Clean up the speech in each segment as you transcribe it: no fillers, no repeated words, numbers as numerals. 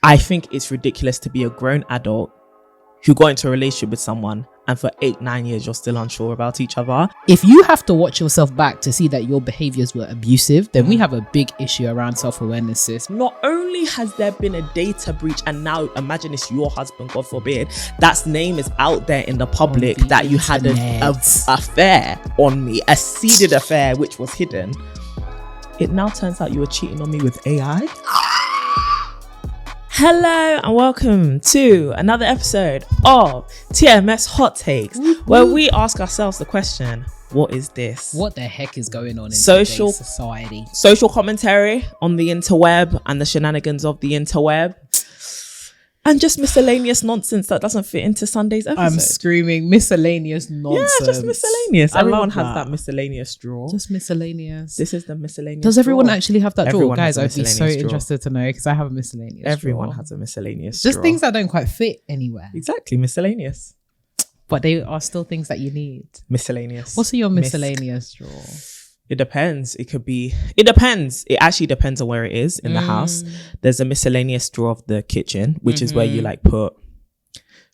I think it's ridiculous to be a grown adult who got into a relationship with someone and for 8-9 years you're still unsure about each other. If you have to watch yourself back to see that your behaviors were abusive, then we have a big issue around self-awareness, sis. Not only has there been a data breach, and now imagine it's your husband, God forbid, that's name is out there in the public that you had an affair on me, a seeded affair which was hidden. It now turns out you were cheating on me with AI. Hello and welcome to another episode of TMS Hot Takes, where we ask ourselves the question, what is this? What the heck is going on in today's society? Social commentary on the interweb and the shenanigans of the interweb. And just miscellaneous nonsense that doesn't fit into Sunday's episode. I'm screaming miscellaneous nonsense. Yeah, just miscellaneous. Everyone has that miscellaneous drawer. Just miscellaneous. This is the miscellaneous Does everyone drawer. Actually have that Everyone drawer? Guys, I'd be so drawer. interested to know because I have a miscellaneous Everyone drawer. has a miscellaneous Just drawer. things that don't quite fit anywhere. Exactly, miscellaneous. But they are still things that you need. Miscellaneous. What's in your miscellaneous drawer? It depends. It depends. It actually depends on where it is in the house. There's a miscellaneous drawer of the kitchen, which is where you like put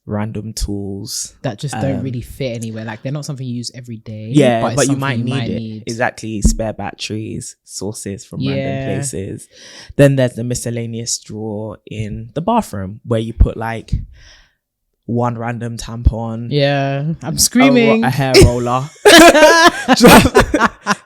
random tools that just don't really fit anywhere. Like they're not something you use every day. Yeah, but you might need it. Exactly. Spare batteries, sources from random places. Then there's the miscellaneous drawer in the bathroom where you put like one random tampon. Yeah, I'm screaming. A hair roller.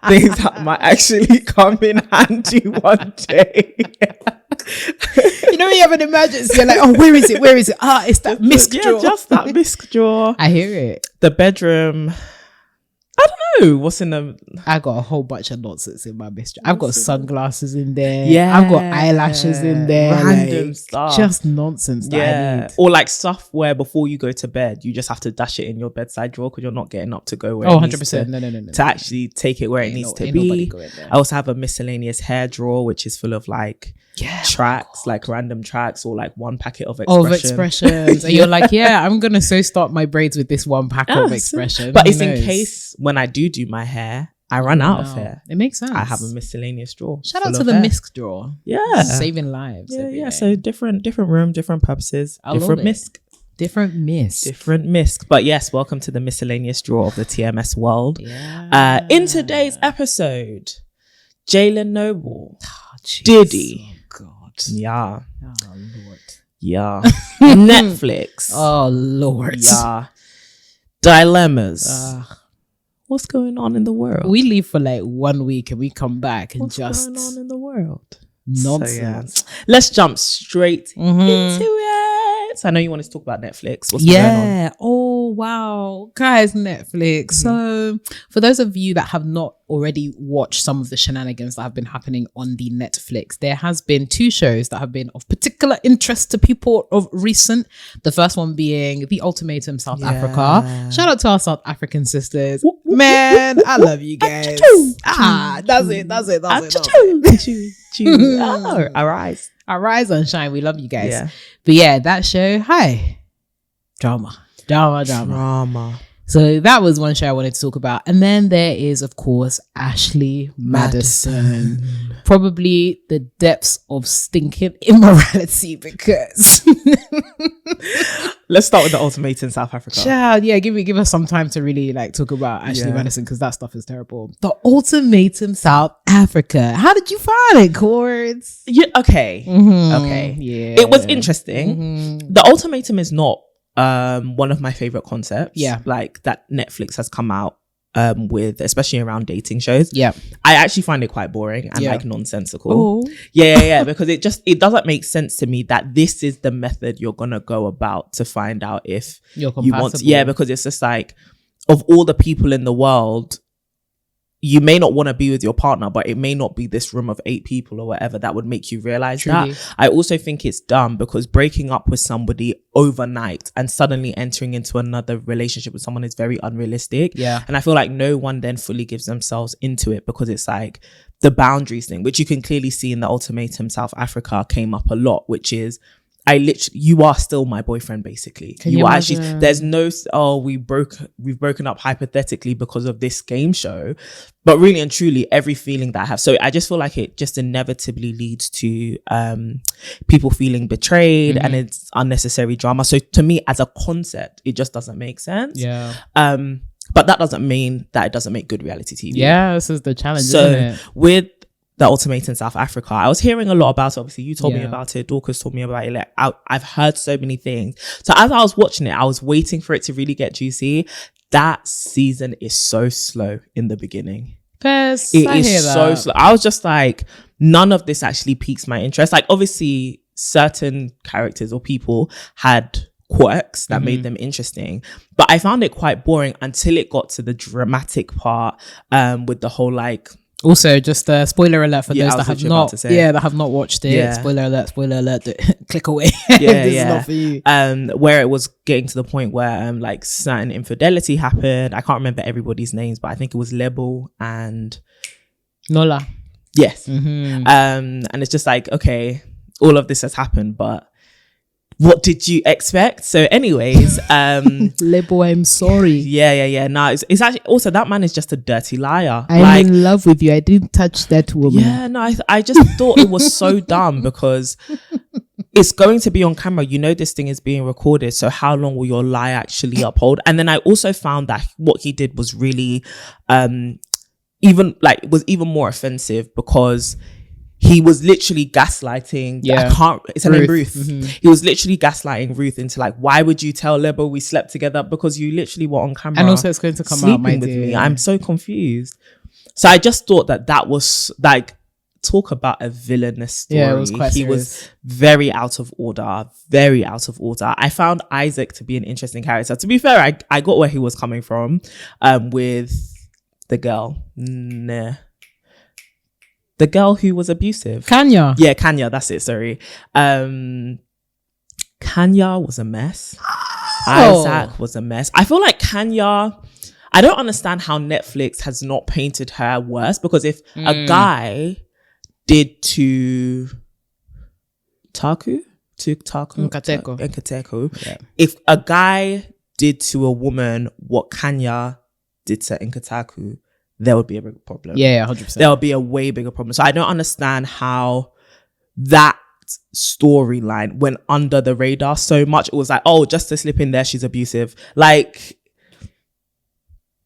Things that might actually come in handy one day. You know when you have an emergency, you're like, oh, where is it? It's that misc drawer. Yeah, just that misc drawer. I hear it. The bedroom. I don't know what's in them. I got a whole bunch of nonsense in my misc drawer. I've got sunglasses in there. Yeah, I've got eyelashes in there. Random stuff. Just nonsense that I need. Or like stuff where before you go to bed, you just have to dash it in your bedside drawer because you're not getting up to go where 100%. No. To actually take it where it needs to be. I also have a miscellaneous hair drawer, which is full of like tracks, like random tracks or like one packet of expressions. And you're like, I'm going to start my braids with this one pack of expression. But it's in case when I do my hair, I run out of hair. It makes sense. I have a miscellaneous drawer. Shout out to the misc drawer. Yeah. Saving lives. Yeah. So different room, different purposes, different misc. Different misc. But yes, welcome to the miscellaneous drawer of the TMS world. Yeah. In today's episode, Jalen Noble, Diddy. Oh, God. Yeah. Oh, Lord. Yeah. Netflix. Oh, Lord. Yeah. Dilemmas. What's going on in the world? We leave for like 1 week and we come back and What's just going on in the world? Nonsense. So, let's jump straight into it. So I know you wanted to talk about Netflix. What's going on? Oh, wow. Guys, Netflix. So for those of you that have not already watched some of the shenanigans that have been happening on the Netflix, there has been 2 shows that have been of particular interest to people of recent. The first one being The Ultimatum South Africa. Shout out to our South African sisters. Man, I love you guys. That's it. Arise and shine. We love you guys. Yeah. But yeah, that show, drama. So that was one show I wanted to talk about. And then there is, of course, Ashley Madison. Probably the depths of stinking immorality because... Let's start with the Ultimatum South Africa. Child, give us some time to really like talk about Ashley Madison because that stuff is terrible. The Ultimatum South Africa. How did you find it, Cords? Yeah, okay. Okay. Yeah. It was interesting. The Ultimatum is not one of my favorite concepts. Like that Netflix has come out with, especially around dating shows. I actually find it quite boring and like nonsensical. Because it doesn't make sense to me that this is the method you're gonna go about to find out if you're compatible. You want because it's just like, of all the people in the world, you may not want to be with your partner, but it may not be this room of 8 people or whatever that would make you realize that. I also think it's dumb because breaking up with somebody overnight and suddenly entering into another relationship with someone is very unrealistic. And I feel like no one then fully gives themselves into it because it's like the boundaries thing, which you can clearly see in the Ultimatum South Africa came up a lot, which is you are still my boyfriend, basically. You are actually, there's no, we've broken up hypothetically because of this game show, but really and truly every feeling that I have. So I just feel like it just inevitably leads to people feeling betrayed and it's unnecessary drama. So to me, as a concept, it just doesn't make sense. Yeah. But that doesn't mean that it doesn't make good reality TV. Yeah, this is the challenge, so isn't it? With the Ultimatum in South Africa, I was hearing a lot about it. Obviously, you told me about it. Dorcas told me about it. Like, I've heard so many things. So as I was watching it, I was waiting for it to really get juicy. That season is so slow in the beginning. It is so slow. I was just like, none of this actually piques my interest. Like, obviously, certain characters or people had quirks that made them interesting, but I found it quite boring until it got to the dramatic part with the whole like. Also, just a spoiler alert for those that have not watched it. Yeah. Spoiler alert, click away. This is not for you. Where it was getting to the point where like certain infidelity happened. I can't remember everybody's names, but I think it was Lebo and Nola. Yes. And it's just like, okay, all of this has happened, but what did you expect? So anyways, Lebo, I'm sorry. Yeah. No, it's actually also, that man is just a dirty liar. I'm in love with you. I didn't touch that woman. Yeah, no, I just thought it was so dumb because it's going to be on camera. You know, this thing is being recorded. So how long will your lie actually uphold? And then I also found that what he did was really, even more offensive because he was literally gaslighting. It's her name Ruth. He was literally gaslighting Ruth into like, why would you tell Lebo we slept together? Because you literally were on camera. And also it's going to come out, my dear. Me. I'm so confused. So I just thought that was like, talk about a villainous story. Yeah, it was quite serious. He was very out of order. I found Isaac to be an interesting character. To be fair, I got where he was coming from with the girl. The girl who was abusive. Kanya. Yeah, Kanya, that's it, sorry. Kanya was a mess. Isaac was a mess. I feel like Kanya, I don't understand how Netflix has not painted her worse, because if a guy did to Nkateko, if a guy did to a woman what Kanya did to Nkateko, there would be a big problem. Yeah, 100%. There would be a way bigger problem. So I don't understand how that storyline went under the radar so much. It was like, oh, just to slip in there, she's abusive. Like,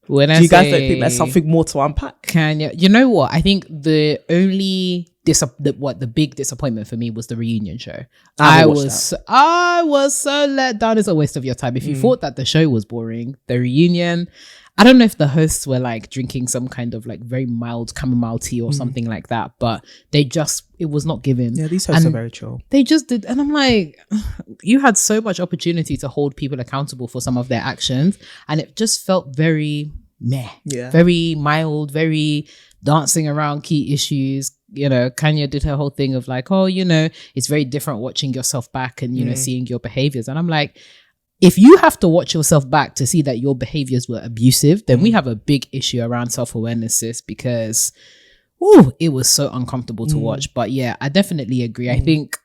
do you guys don't think there's something more to unpack? Kanya, you know what? I think the only the big disappointment for me was the reunion show. I was so let down. It's a waste of your time. If you thought that the show was boring, the reunion, I don't know if the hosts were like drinking some kind of like very mild chamomile tea or something like that, but it was not given. Yeah, these hosts are very chill. They just did. And I'm like, you had so much opportunity to hold people accountable for some of their actions. And it just felt very meh. Yeah. Very mild, very dancing around key issues. You know, Kanya did her whole thing of like, oh, you know, it's very different watching yourself back and, you know, seeing your behaviors. And I'm like, if you have to watch yourself back to see that your behaviors were abusive, then we have a big issue around self-awareness, sis, because it was so uncomfortable to watch. But yeah, I definitely agree. I think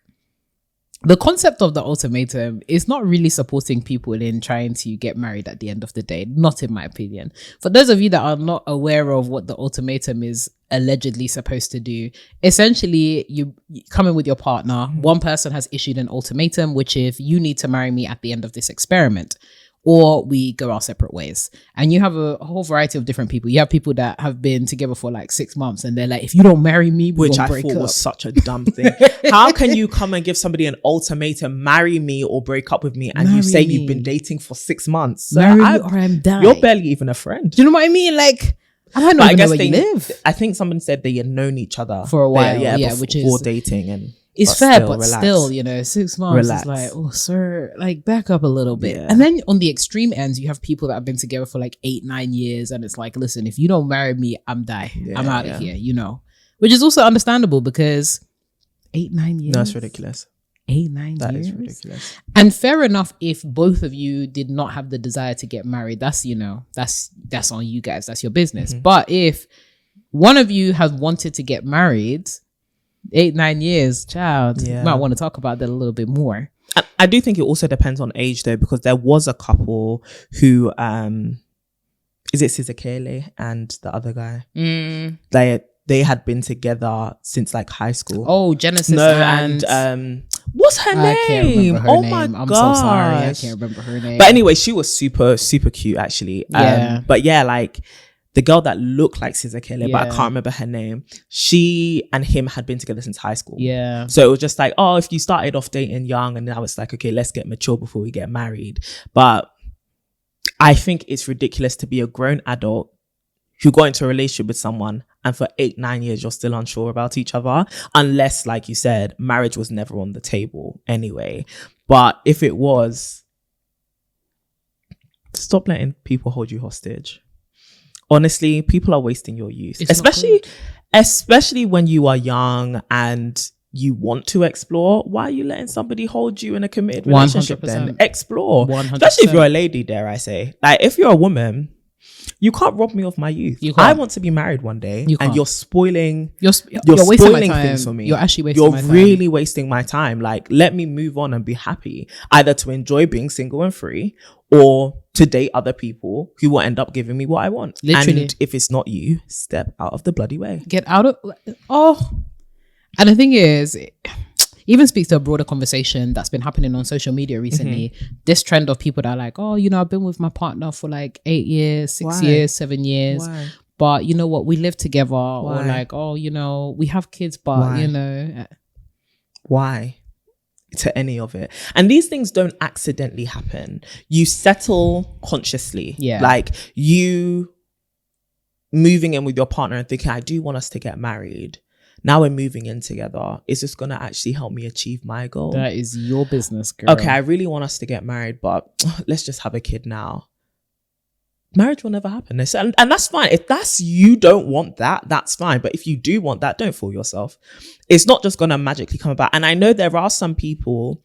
the concept of the ultimatum is not really supporting people in trying to get married at the end of the day, not in my opinion. For those of you that are not aware of what the ultimatum is allegedly supposed to do, essentially you come in with your partner, one person has issued an ultimatum, which if you need to marry me at the end of this experiment, or we go our separate ways. And you have a whole variety of different people. You have people that have been together for like 6 months and they're like, if you don't marry me, which I thought was such a dumb thing. How can you come and give somebody an ultimatum, marry me or break up with me, and you say you've been dating for 6 months? Marry me or I'm dying. You're barely even a friend. Do you know what I mean? Like, I don't even know where you live. I think someone said they had known each other for a while. Which is before dating, and it's fair, but still, you know, 6 months is like, oh, sir, like back up a little bit. Yeah. And then on the extreme ends, you have people that have been together for like 8-9 years, and it's like, listen, if you don't marry me, I'm die. I'm out of here, you know, which is also understandable because 8-9 years. No, it's ridiculous. 8-9 years. That is ridiculous. And fair enough, if both of you did not have the desire to get married, that's, you know, that's on you guys. That's your business. But if one of you has wanted to get married, 8-9 years, child, you might want to talk about that a little bit more. I do think it also depends on age though, because there was a couple who is it Sizakele and the other guy? They had been together since like high school. Oh, Genesis and what's her name? Can't remember her name. My I'm gosh. so sorry, I can't remember her name. But anyway, she was super cute actually. But yeah, like the girl that looked like Sizakele, but I can't remember her name. She and him had been together since high school. Yeah. So it was just like, oh, if you started off dating young and now it's like, okay, let's get mature before we get married. But I think it's ridiculous to be a grown adult who got into a relationship with someone and for 8-9 years you're still unsure about each other, unless, like you said, marriage was never on the table anyway. But if it was, stop letting people hold you hostage. Honestly, people are wasting your youth, especially when you are young and you want to explore. Why are you letting somebody hold you in a committed relationship? 100%. Then explore, 100%. especially if you're a lady, dare I say. Like, if you're a woman, you can't rob me of my youth. I want to be married one day, and you're spoiling you're spoiling things for me. You're actually wasting my time. You're really wasting my time. Like, let me move on and be happy, either to enjoy being single and free or to date other people who will end up giving me what I want. Literally. And if it's not you, step out of the bloody way. Get out of and the thing is, it even speaks to a broader conversation that's been happening on social media recently. This trend of people that are like, oh, you know, I've been with my partner for like 8 years, 6 years, 7 years. Why? But you know what, we live together. Or like, oh, you know, we have kids, but you know. Why? To any of it. And these things don't accidentally happen. You settle consciously. Yeah. Like, you moving in with your partner and thinking, I do want us to get married. Now we're moving in together. Is this going to actually help me achieve my goal? That is your business, girl. Okay, I really want us to get married, but let's just have a kid now. Marriage will never happen. And that's fine. If that's, you don't want that, that's fine. But if you do want that, don't fool yourself. It's not just going to magically come about. And I know there are some people,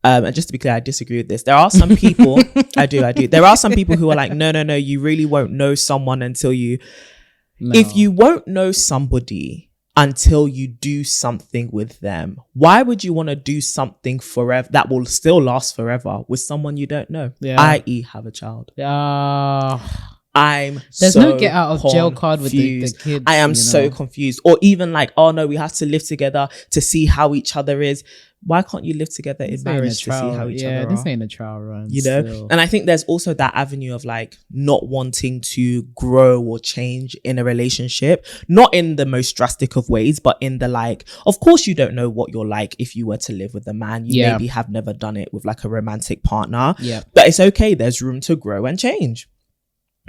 and just to be clear, I disagree with this. There are some people, I do. There are some people who are like, no, you really won't know someone until you, if you won't know somebody until you do something with them, why would you want to do something forever that will still last forever with someone you don't know? I.e. have a child. There's no get out of jail card with the kids. I am so confused. Or even like, oh no, we have to live together to see how each other is. Why can't you live together in marriage to see how each other are? This ain't a trial run. You know? Still. And I think there's also that avenue of like not wanting to grow or change in a relationship. Not in the most drastic of ways, but in the like, of course you don't know what you're like if you were to live with a man. You maybe have never done it with like a romantic partner. Yeah. But it's okay. There's room to grow and change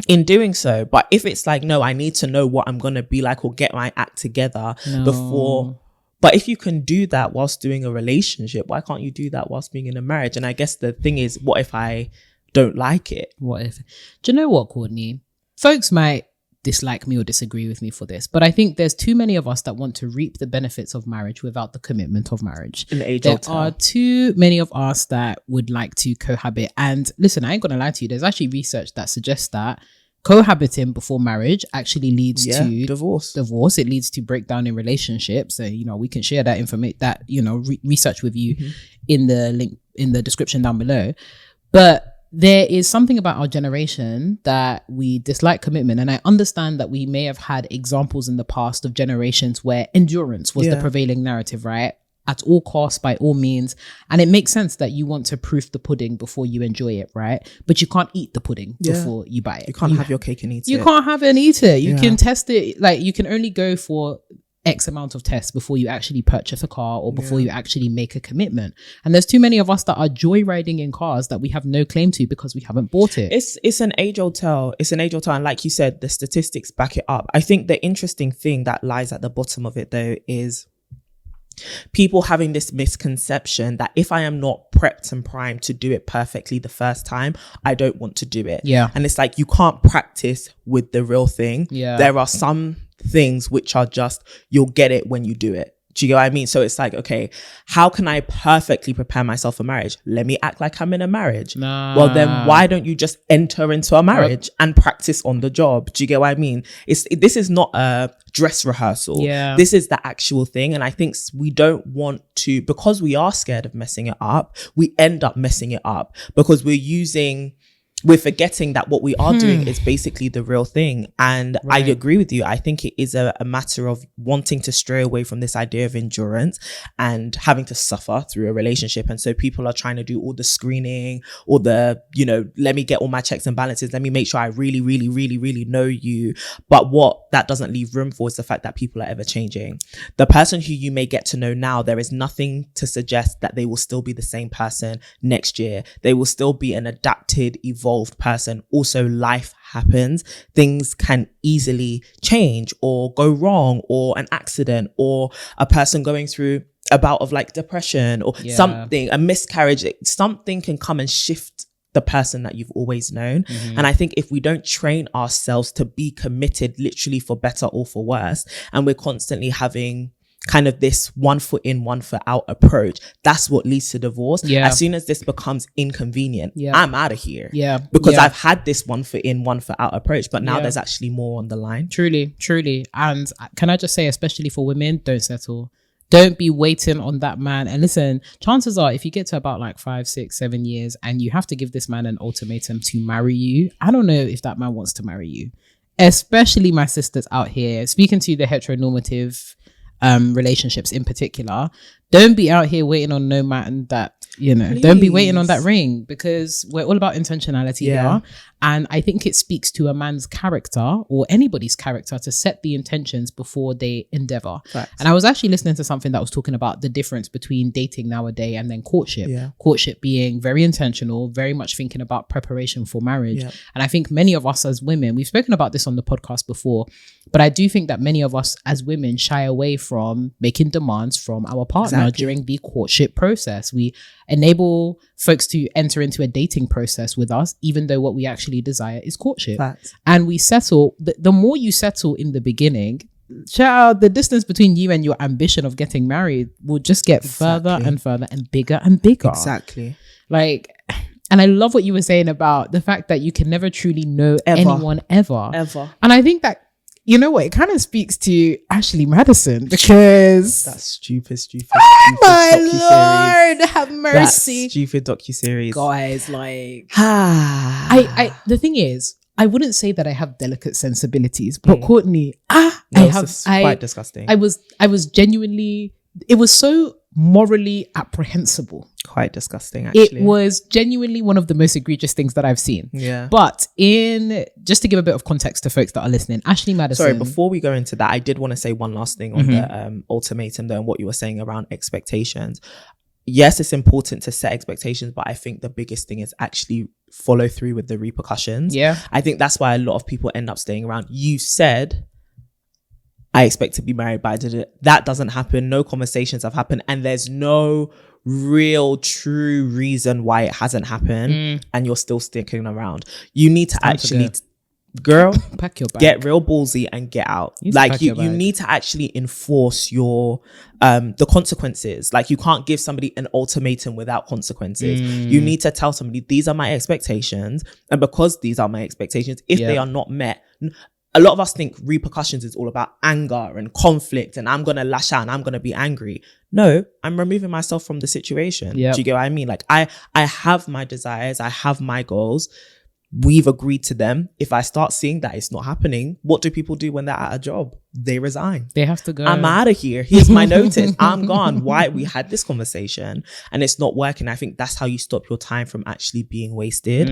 in doing so. But if it's like, no, I need to know what I'm going to be like or get my act together before... But if you can do that whilst doing a relationship, why can't you do that whilst being in a marriage? And I guess the thing is, what if I don't like it? What if? Do you know what, Courtney? Folks might dislike me or disagree with me for this, but I think there's too many of us that want to reap the benefits of marriage without the commitment of marriage. There are too many of us that would like to cohabit. And listen, I ain't gonna lie to you, there's actually research that suggests that cohabiting before marriage actually leads to divorce. It leads to breakdown in relationships. So, you know, we can share that information, that, you know, research with you in the link in the description down below. But there is something about our generation that we dislike commitment. And I understand that we may have had examples in the past of generations where endurance was the prevailing narrative, right? At all costs, by all means. And it makes sense that you want to proof the pudding before you enjoy it, right? But you can't eat the pudding before you buy it. You can't have your cake and eat it. You can't have it and eat it. You can test it. Like, you can only go for X amount of tests before you actually purchase a car or before you actually make a commitment. And there's too many of us that are joyriding in cars that we have no claim to because we haven't bought it. It's an age-old tale. It's an age-old tale. And like you said, the statistics back it up. I think the interesting thing that lies at the bottom of it, though, is people having this misconception that if I am not prepped and primed to do it perfectly the first time, I don't want to do it. Yeah. And it's like, you can't practice with the real thing. Yeah. There are some things which are just, you'll get it when you do it. Do you get what I mean? So it's like, okay, how can I perfectly prepare myself for marriage? Let me act like I'm in a marriage. Nah. Well, then why don't you just enter into a marriage and practice on the job? Do you get what I mean? This is not a dress rehearsal. Yeah. This is the actual thing. And I think we don't want to, because we are scared of messing it up, we end up messing it up because we're forgetting that what we are doing is basically the real thing. And I agree with you. I think it is a matter of wanting to stray away from this idea of endurance and having to suffer through a relationship. And so people are trying to do all the screening, all the, let me get all my checks and balances. Let me make sure I really, really, really, really know you. But what that doesn't leave room for is the fact that people are ever changing. The person who you may get to know now, there is nothing to suggest that they will still be the same person next year. They will still be an adapted, evolved person. Also, life happens. Things can easily change or go wrong, or an accident, or a person going through a bout of like depression or something, a miscarriage. Something can come and shift the person that you've always known. And I think if we don't train ourselves to be committed, literally for better or for worse, and we're constantly having kind of this 1 foot in, 1 foot out approach, that's what leads to divorce. As soon as this becomes inconvenient, I'm out of here. Because I've had this 1 foot in, 1 foot out approach, but now there's actually more on the line. Truly. And can I just say, especially for women, don't settle. Don't be waiting on that man. And listen, chances are if you get to about like 5, 6, 7 years and you have to give this man an ultimatum to marry you, I don't know if that man wants to marry you. Especially my sisters out here, speaking to the heteronormative relationships in particular, don't be out here waiting on no man that, don't be waiting on that ring, because we're all about intentionality here. And I think it speaks to a man's character or anybody's character to set the intentions before they endeavor. And I was actually listening to something that was talking about the difference between dating nowadays and then courtship. Courtship being very intentional, very much thinking about preparation for marriage. And I think many of us as women, we've spoken about this on the podcast before, but I do think that many of us as women shy away from making demands from our partner during the courtship process. We enable folks to enter into a dating process with us, even though what we actually desire is courtship. And we settle, the more you settle in the beginning, child, the distance between you and your ambition of getting married will just get further and further and bigger. Like, and I love what you were saying about the fact that you can never truly know anyone ever. And I think that, you know what, it kind of speaks to Ashley Madison, because that stupid my Lord, have mercy. That stupid docuseries. Guys, like I the thing is, I wouldn't say that I have delicate sensibilities, but Courtney, it's quite disgusting. I was genuinely, it was so morally apprehensible. Quite disgusting, actually. It was genuinely one of the most egregious things that I've seen. But just to give a bit of context to folks that are listening, Ashley Madison. Sorry, before we go into that, I did want to say one last thing on the ultimatum though, and what you were saying around expectations. Yes, it's important to set expectations, but I think the biggest thing is actually follow through with the repercussions. I think that's why a lot of people end up staying around. You said, I expect to be married, but I did it. That doesn't happen. No conversations have happened, and there's no real true reason why it hasn't happened, and you're still sticking around. You need to actually, girl, pack your bag, get real ballsy and get out. Like you need to actually enforce your the consequences. Like you can't give somebody an ultimatum without consequences. You need to tell somebody, these are my expectations, and because these are my expectations, if they are not met, a lot of us think repercussions is all about anger and conflict, and I'm going to lash out and I'm going to be angry. No, I'm removing myself from the situation. Do you get what I mean? Like I have my desires, I have my goals. We've agreed to them. If I start seeing that it's not happening, what do people do when they're at a job? They resign. They have to go. I'm out of here. Here's my notice. I'm gone. Why? We had this conversation and it's not working. I think that's how you stop your time from actually being wasted.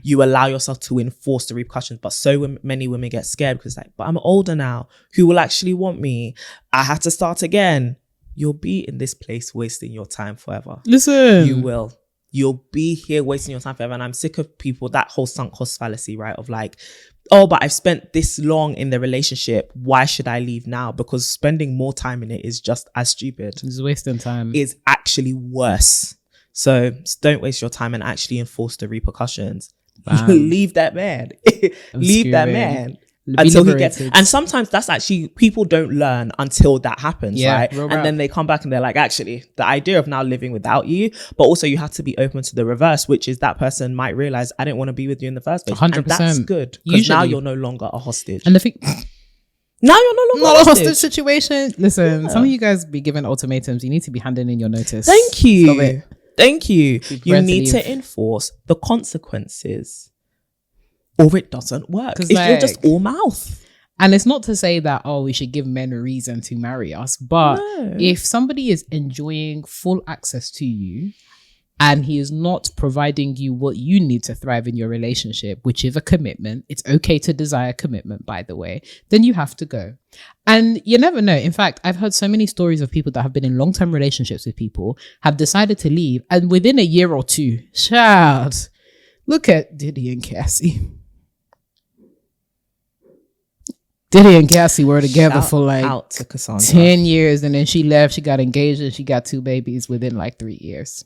You allow yourself to enforce the repercussions, but so many women get scared because like, but I'm older now. Who will actually want me? I have to start again. You'll be in this place wasting your time forever. Listen. You will. You'll be here wasting your time forever. And I'm sick of people, that whole sunk cost fallacy, right? Of like, oh, but I've spent this long in the relationship. Why should I leave now? Because spending more time in it is just as stupid. It's wasting time. It's actually worse. So don't waste your time and actually enforce the repercussions. Leave that man. Leave that man. until he gets, and sometimes that's actually, people don't learn until that happens, right? And then they come back and they're like, actually, the idea of now living without you, but also you have to be open to the reverse, which is that person might realize, I didn't want to be with you in the first place. 100%. And that's good, because now you're no longer a hostage. And the thing, now you're no longer a hostage situation. Listen, some of you guys be given ultimatums. You need to be handing in your notice. Thank you. Thank you. You need to enforce the consequences, or it doesn't work. If you're just all mouth. And it's not to say that, we should give men a reason to marry us. But if somebody is enjoying full access to you and he is not providing you what you need to thrive in your relationship, which is a commitment, it's okay to desire commitment, by the way, then you have to go. And you never know. In fact, I've heard so many stories of people that have been in long-term relationships with people, have decided to leave, and within a year or two, child, look at Diddy and Cassie. Diddy and Cassie were together for like 10 years, and then she left, she got engaged, and she got 2 babies within like 3 years.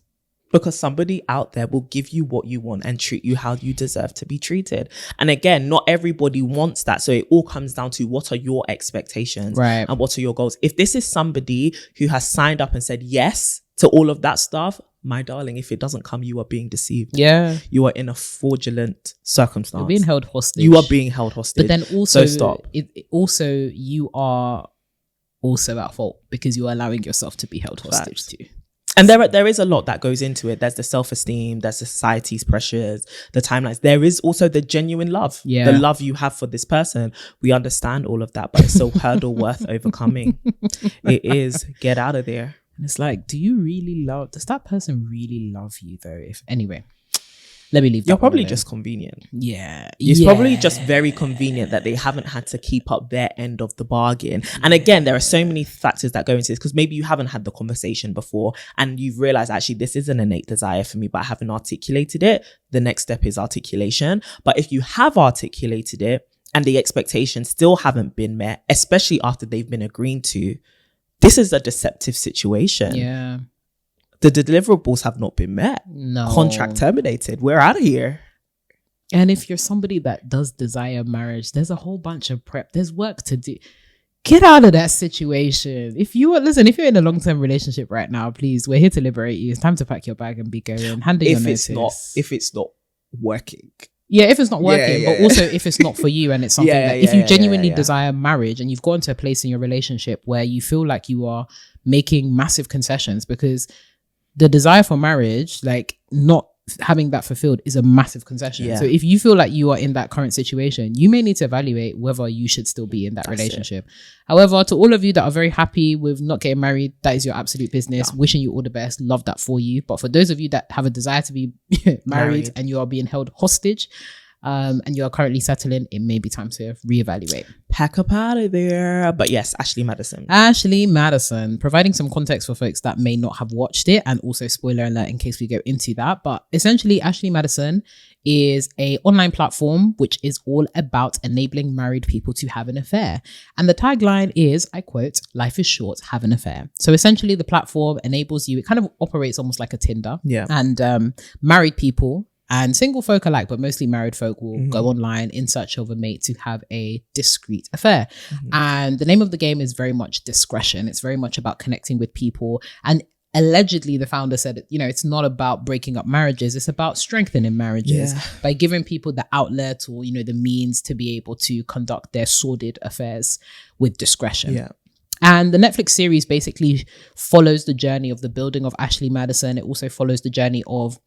Because somebody out there will give you what you want and treat you how you deserve to be treated. And again, not everybody wants that. So it all comes down to, what are your expectations, right? And what are your goals? If this is somebody who has signed up and said yes to all of that stuff, my darling, if it doesn't come, you are being deceived. Yeah. You are in a fraudulent circumstance. You're being held hostage. You are being held hostage. But then also, stop. You are also at fault, because you are allowing yourself to be held hostage too. And there is a lot that goes into it. There's the self-esteem, there's the society's pressures, the timelines. There is also the genuine love, the love you have for this person. We understand all of that, but it's a hurdle worth overcoming. It is. Get out of there. And it's like, does that person really love you though? Anyway, let me leave that. You're probably just convenient. Yeah. It's probably just very convenient that they haven't had to keep up their end of the bargain. And again, there are so many factors that go into this, because maybe you haven't had the conversation before and you've realized, actually, this is an innate desire for me, but I haven't articulated it. The next step is articulation. But if you have articulated it and the expectations still haven't been met, especially after they've been agreed to, this is a deceptive situation. Yeah. The deliverables have not been met. No. Contract terminated. We're out of here. And if you're somebody that does desire marriage, there's a whole bunch of prep. There's work to do. Get out of that situation. If you're in a long-term relationship right now, please, we're here to liberate you. It's time to pack your bag and be going. Hand in your notice. If it's not working. Yeah, if it's not working, but also if it's not for you and it's something that if you genuinely desire marriage and you've gone to a place in your relationship where you feel like you are making massive concessions, because the desire for marriage, like not having that fulfilled, is a massive concession. So if you feel like you are in that current situation, you may need to evaluate whether you should still be in that relationship. However, to all of you that are very happy with not getting married, that is your absolute business. Wishing you all the best. Love that for you. But for those of you that have a desire to be married and you are being held hostage, and you are currently settling, it may be time to reevaluate. Pack up out of there. But yes, Ashley Madison, providing some context for folks that may not have watched it, and also spoiler alert in case we go into that. But essentially, Ashley Madison is a online platform which is all about enabling married people to have an affair. And the tagline is, I quote, "Life is short, have an affair." So essentially the platform enables you, it kind of operates almost like a Tinder. And married people and single folk alike, but mostly married folk, will go online in search of a mate to have a discreet affair. And the name of the game is very much discretion. It's very much about connecting with people. And allegedly, the founder said, it's not about breaking up marriages. It's about strengthening marriages by giving people the outlet or, the means to be able to conduct their sordid affairs with discretion. And the Netflix series basically follows the journey of the building of Ashley Madison. It also follows the journey of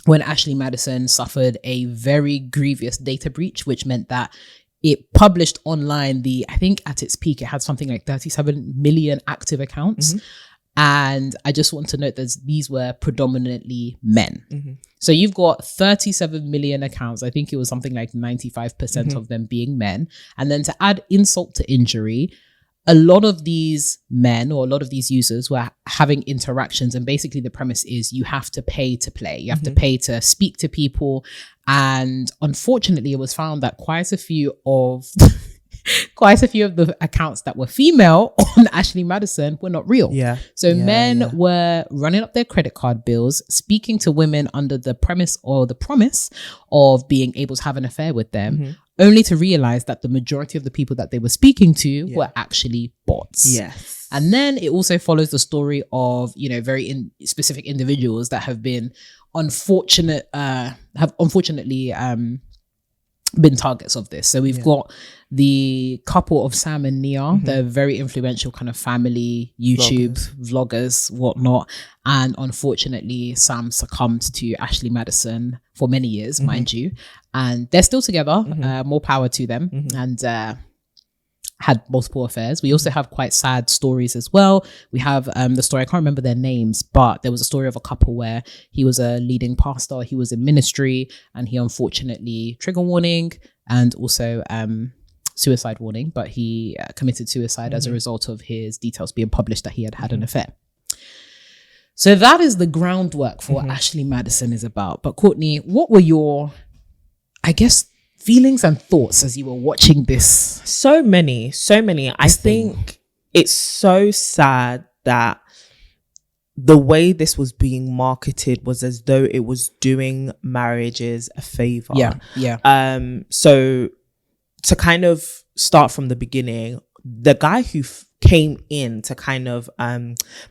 when Ashley Madison suffered a very grievous data breach, which meant that it published online I think at its peak, it had something like 37 million active accounts. And I just want to note that these were predominantly men. So you've got 37 million accounts. I think it was something like 95% of them being men. And then to add insult to injury, a lot of these men or a lot of these users were having interactions, and basically the premise is you have to pay to play. You have to pay to speak to people. And unfortunately, it was found that quite a few of the accounts that were female on Ashley Madison were not real. So men were running up their credit card bills, speaking to women under the premise or the promise of being able to have an affair with them, only to realize that the majority of the people that they were speaking to were actually bots. Yes. And then it also follows the story of, you know, very specific individuals that have been unfortunately been targets of this. So we've got the couple of Sam and Nia, they're very influential kind of family YouTube vloggers, whatnot. And unfortunately, Sam succumbed to Ashley Madison for many years, mind you. And they're still together, more power to them. And had multiple affairs. We also have quite sad stories as well. We have the story, I can't remember their names, but there was a story of a couple where he was a leading pastor, he was in ministry, and he unfortunately, trigger warning and also suicide warning, but he committed suicide as a result of his details being published that he had had an affair. So that is the groundwork for what Ashley Madison is about. But Courtney, what were your, I guess, feelings and thoughts as you were watching this? So many. I think it's so sad that the way this was being marketed was as though it was doing marriages a favor. So to kind of start from the beginning, the guy who came in to kind of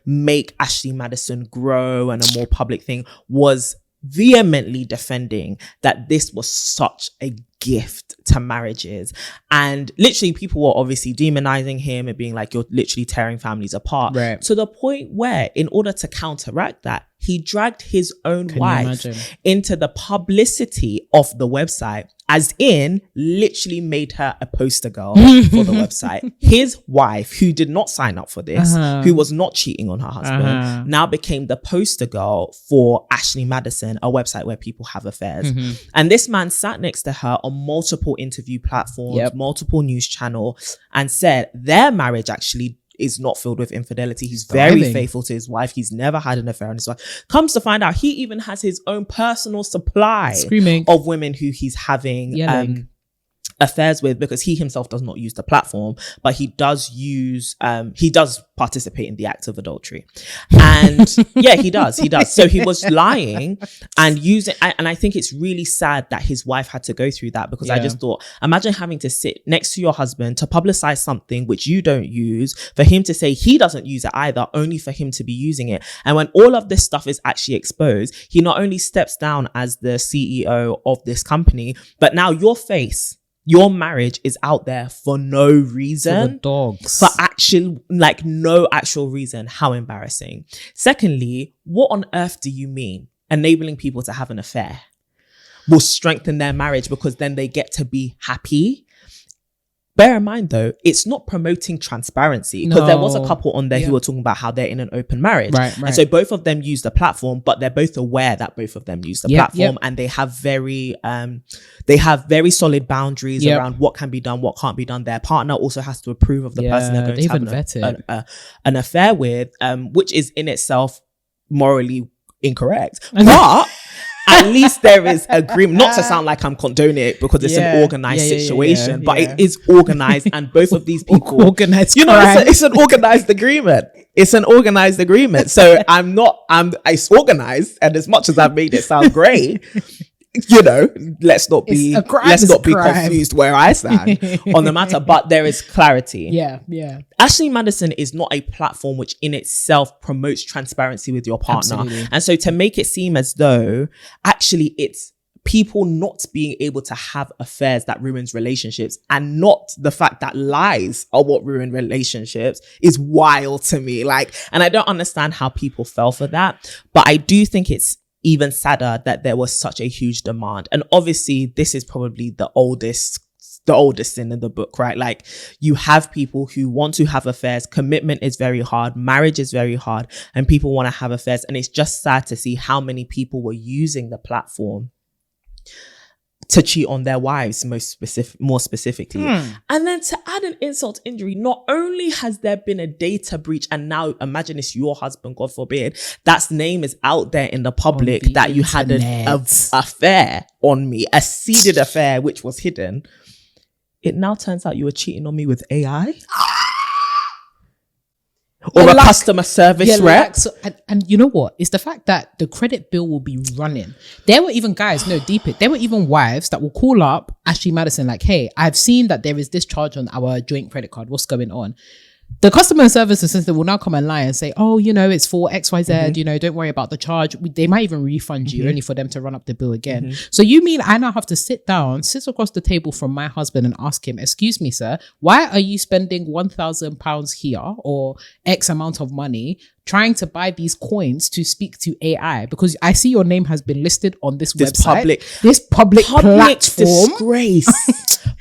make Ashley Madison grow and a more public thing was vehemently defending that this was such a gift to marriages, and literally people were obviously demonizing him and being like, you're literally tearing families apart, to the point where in order to counteract that, he dragged his own wife into the publicity of the website, as in literally made her a poster girl for the website. His wife, who did not sign up for this, who was not cheating on her husband, now became the poster girl for Ashley Madison, a website where people have affairs. And this man sat next to her on multiple interview platforms, multiple news channels, and said their marriage actually is not filled with infidelity. He's very faithful to his wife. He's never had an affair on his wife. Comes to find out, he even has his own personal supply of women who he's having affairs with, because he himself does not use the platform, but he does participate in the act of adultery. And he does. So he was lying and using, and I think it's really sad that his wife had to go through that, because I just thought, imagine having to sit next to your husband to publicize something which you don't use, for him to say he doesn't use it either, only for him to be using it. And when all of this stuff is actually exposed, he not only steps down as the CEO of this company, but now your marriage is out there for no reason. For the dogs. For no actual reason. How embarrassing. Secondly, what on earth do you mean enabling people to have an affair will strengthen their marriage because then they get to be happy? Bear in mind though, it's not promoting transparency, because there was a couple on there who were talking about how they're in an open marriage. And so both of them use the platform, but they're both aware that both of them use the platform, and they have very solid boundaries around what can be done, what can't be done. Their partner also has to approve of the person they're going to have an affair with, which is in itself morally incorrect. But at least there is agreement, not to sound like I'm condoning it, because it's an organized situation, but it is organized, and both of these people organized. It's an organized agreement. It's an organized agreement. So it's organized, and as much as I've made it sound great, let's not be confused where I stand on the matter, but there is clarity. Ashley Madison is not a platform which in itself promotes transparency with your partner. Absolutely. And so to make it seem as though actually it's people not being able to have affairs that ruins relationships, and not the fact that lies are what ruin relationships, is wild to me. And I don't understand how people fell for that, but I do think it's even sadder that there was such a huge demand. And obviously this is probably the oldest sin in the book, right? You have people who want to have affairs. Commitment is very hard. Marriage is very hard, and people want to have affairs. And it's just sad to see how many people were using the platform to cheat on their wives, more specifically. And then to add an insult to injury, not only has there been a data breach, and now imagine it's your husband, God forbid, that's name is out there in the public that you had an affair on me, a seeded affair which was hidden. It now turns out you were cheating on me with AI. or a customer service rep. And you know what? It's the fact that the credit bill will be running. There were even guys, no, deep it. There were even wives that will call up Ashley Madison like, hey, I've seen that there is this charge on our joint credit card. What's going on? The customer service assistant will now come and lie and say, oh, you know, it's for XYZ, you know, don't worry about the charge. They might even refund you only for them to run up the bill again. So you mean I now have to sit across the table from my husband and ask him, excuse me, sir, why are you spending £1,000 here or X amount of money trying to buy these coins to speak to AI? Because I see your name has been listed on this website. This public platform. Disgrace.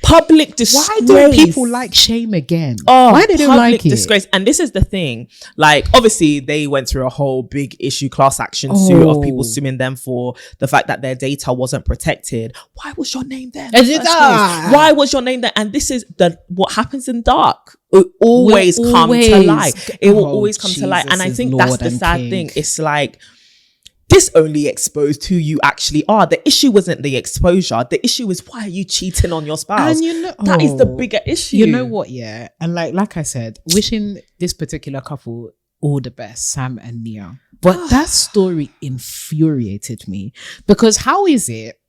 Public disgrace. Why do people like shame again? Oh, why do they like it? Disgrace. And this is the thing. Like, obviously, they went through a whole big issue class action suit of people suing them for the fact that their data wasn't protected. Why was your name there? Why was your name there? And this is what happens in dark. It always come to light. It will always come to light. And I think that's the sad thing. It's like, this only exposed who you actually are. The issue wasn't the exposure. The issue is, why are you cheating on your spouse? And you know, that is the bigger issue. You know what? Yeah. And like I said, wishing this particular couple all the best, Sam and Nia. But that story infuriated me, because how is it